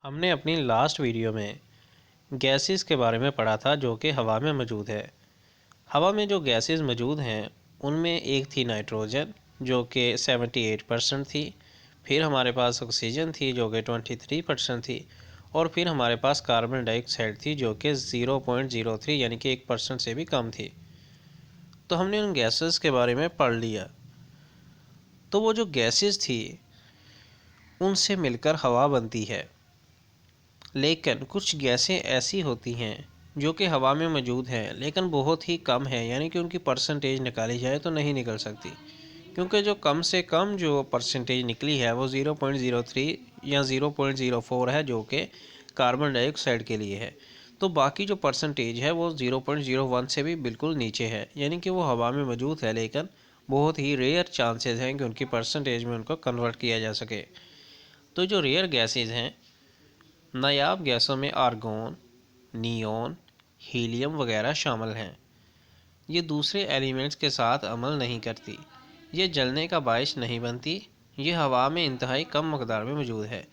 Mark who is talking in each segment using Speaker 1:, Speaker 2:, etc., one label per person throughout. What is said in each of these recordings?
Speaker 1: हमने अपनी last video में गैसेस के बारे में पढ़ा था जो कि हवा में मौजूद है। हवा में जो गैसेस मौजूद हैं उनमें एक थी नाइट्रोजन जो कि 78% थी, फिर हमारे पास ऑक्सीजन थी जो कि 23% थी, और फिर हमारे पास कार्बन डाइऑक्साइड थी जो कि 0.03 यानी कि 1% से भी कम थी। तो हमने उन गैसेस के बारे में पढ़ लिया। तो वो जो गैसेस थी उनसे मिलकर हवा बनती है, लेकिन कुछ गैसें ऐसी होती हैं जो कि हवा में मौजूद हैं लेकिन बहुत ही कम है, यानी कि उनकी परसेंटेज निकाली जाए तो नहीं निकल सकती, क्योंकि जो कम से कम जो परसेंटेज निकली है वो 0.03 या 0.04 है जो कि कार्बन डाइऑक्साइड के लिए है। तो बाकी जो परसेंटेज है वो 0.01 से भी बिल्कुल नीचे है, यानी कि वो हवा में मौजूद है लेकिन बहुत ही रेयर चांसेस हैं कि उनकी परसेंटेज में उनको कन्वर्ट किया जा सके। तो जो रेयर गैसेज हैं, नायाब गैसों में आर्गोन, नियोन, हीलियम वगैरह शामिल हैं। ये दूसरे एलिमेंट्स के साथ अमल नहीं करती, ये जलने का बायस नहीं बनती, ये हवा में इंतहाई कम मकदार में मौजूद है।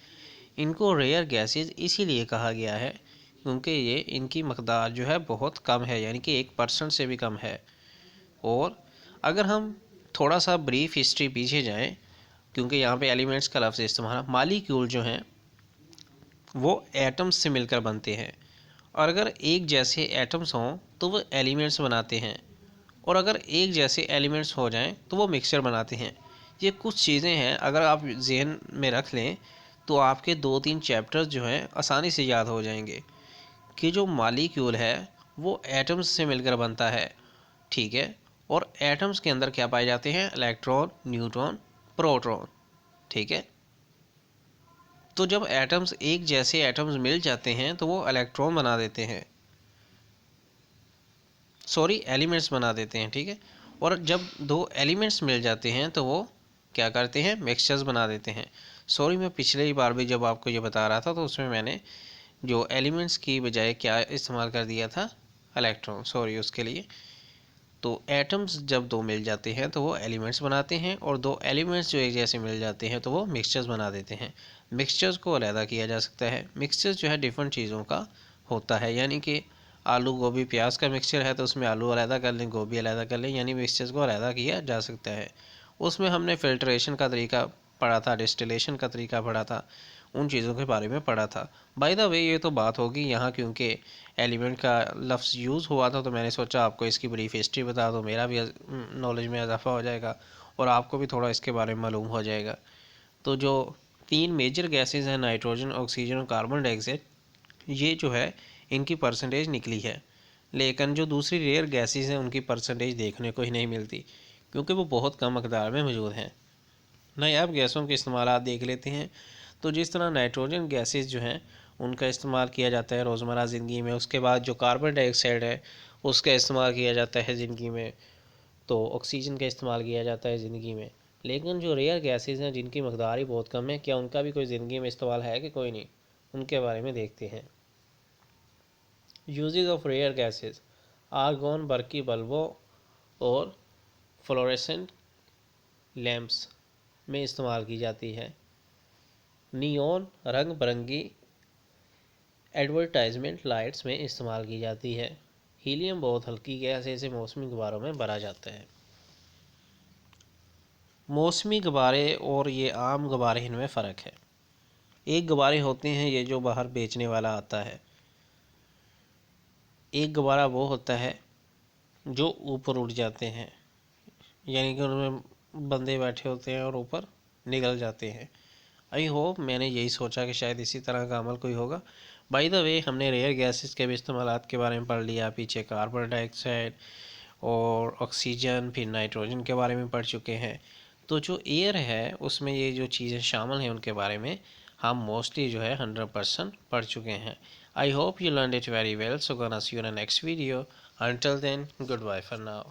Speaker 1: इनको रेयर गैसेज इसीलिए कहा गया है क्योंकि ये इनकी मकदार जो है बहुत कम है, यानी कि 1% से भी कम है। और अगर हम थोड़ा सा ब्रीफ हिस्ट्री पीछे जाएं, क्योंकि यहाँ पे एलिमेंट्स का लफ्ज़ इस्तेमाल, मालिक्यूल जो हैं वो एटम्स से मिलकर बनते हैं, और अगर एक जैसे एटम्स हों तो वो एलिमेंट्स बनाते हैं, और अगर एक जैसे एलिमेंट्स हो जाएं तो वो मिक्सचर बनाते हैं। ये कुछ चीज़ें हैं, अगर आप जहन में रख लें तो आपके 2-3 चैप्टर्स जो हैं आसानी से याद हो जाएंगे कि जो मालिक्यूल है वो एटम्स से मिलकर बनता है, ठीक है। और एटम्स के अंदर क्या पाए जाते हैं? इलेक्ट्रॉन, न्यूट्रॉन, प्रोटॉन, ठीक है। तो जब एटम्स एक जैसे एटम्स मिल जाते हैं तो वो इलेक्ट्रॉन बना देते हैं, सॉरी एलिमेंट्स बना देते हैं, ठीक है। और जब दो एलिमेंट्स मिल जाते हैं तो वो क्या करते हैं? मिक्सचर्स बना देते हैं। सॉरी, मैं पिछले बार भी जब आपको ये बता रहा था तो उसमें मैंने जो एलिमेंट्स की बजाय क्या इस्तेमाल कर दिया था? इलेक्ट्रॉन, सॉरी उसके लिए। तो एटम्स जब दो मिल जाते हैं तो वो एलिमेंट्स बनाते हैं, और दो एलिमेंट्स जो एक जैसे मिल जाते हैं तो वो मिक्सचर्स बना देते हैं। मिक्सचर्स को अलहदा किया जा सकता है। मिक्सचर्स जो है डिफरेंट चीज़ों का होता है, यानी कि आलू गोभी प्याज का मिक्सचर है तो उसमें आलू अलहदा कर लें, गोभी अलहदा कर लें, यानी मिक्सचर्स को अलहदा किया जा सकता है। उसमें हमने फिल्ट्रेशन का तरीका पढ़ा था, डिस्टिलेशन का तरीका पढ़ा था, उन चीज़ों के बारे में पढ़ा था। बाय द वे, ये तो बात होगी यहाँ, क्योंकि एलिमेंट का लफ्ज़ यूज़ हुआ था तो मैंने सोचा आपको इसकी ब्रीफ हिस्ट्री बता दो, मेरा भी नॉलेज में इजाफा हो जाएगा और आपको भी थोड़ा इसके बारे में मालूम हो जाएगा। तो जो 3 मेजर गैसेस हैं, नाइट्रोजन, ऑक्सीजन और कार्बन डाइऑक्साइड, ये जो है इनकी परसेंटेज निकली है, लेकिन जो दूसरी रेयर गैसेस हैं उनकी परसेंटेज देखने को ही नहीं मिलती क्योंकि वो बहुत कम मकदार में मौजूद हैं। नायाब गैसों के इस्तेमाल देख लेते हैं। तो जिस तरह नाइट्रोजन गैसेस जो हैं उनका इस्तेमाल किया जाता है रोज़मर्रा ज़िंदगी में, उसके बाद जो कार्बन डाइऑक्साइड है उसका इस्तेमाल किया जाता है ज़िंदगी में, तो ऑक्सीजन का इस्तेमाल किया जाता है ज़िंदगी में। लेकिन जो रेयर गैसेस हैं जिनकी मकदार ही बहुत कम है, क्या उनका भी कोई ज़िंदगी में इस्तेमाल है कि कोई नहीं? उनके बारे में देखते हैं। Uses of rare gases: argon बर्की बल्बों और फ्लोरेसेंट लैंप्स में इस्तेमाल की जाती है। नियॉन रंग बिरंगी एडवर्टाइजमेंट लाइट्स में इस्तेमाल की जाती है। हीलियम बहुत हल्की गैस है, इसे मौसमी गुब्बारों में भरा जाता है। मौसमी गुब्बारे और ये आम गुब्बारे, इनमें फ़र्क है। एक गुब्बारे होते हैं ये जो बाहर बेचने वाला आता है, एक गुब्बारा वो होता है जो ऊपर उड़ जाते हैं, यानी कि उनमें बंदे बैठे होते हैं और ऊपर निकल जाते हैं। आई होप मैंने यही सोचा कि शायद इसी तरह का अमल कोई होगा। बाय द वे, हमने रेयर गैसेस के भी इस्तेमालात के बारे में पढ़ लिया, पीछे कार्बन डाइऑक्साइड और ऑक्सीजन, फिर नाइट्रोजन के बारे में पढ़ चुके हैं। तो जो एयर है उसमें ये जो चीज़ें शामिल हैं उनके बारे में हम मोस्टली जो है 100% पढ़ चुके हैं। I hope you learn it very well, so gonna see you in next video. Until then, good bye for now.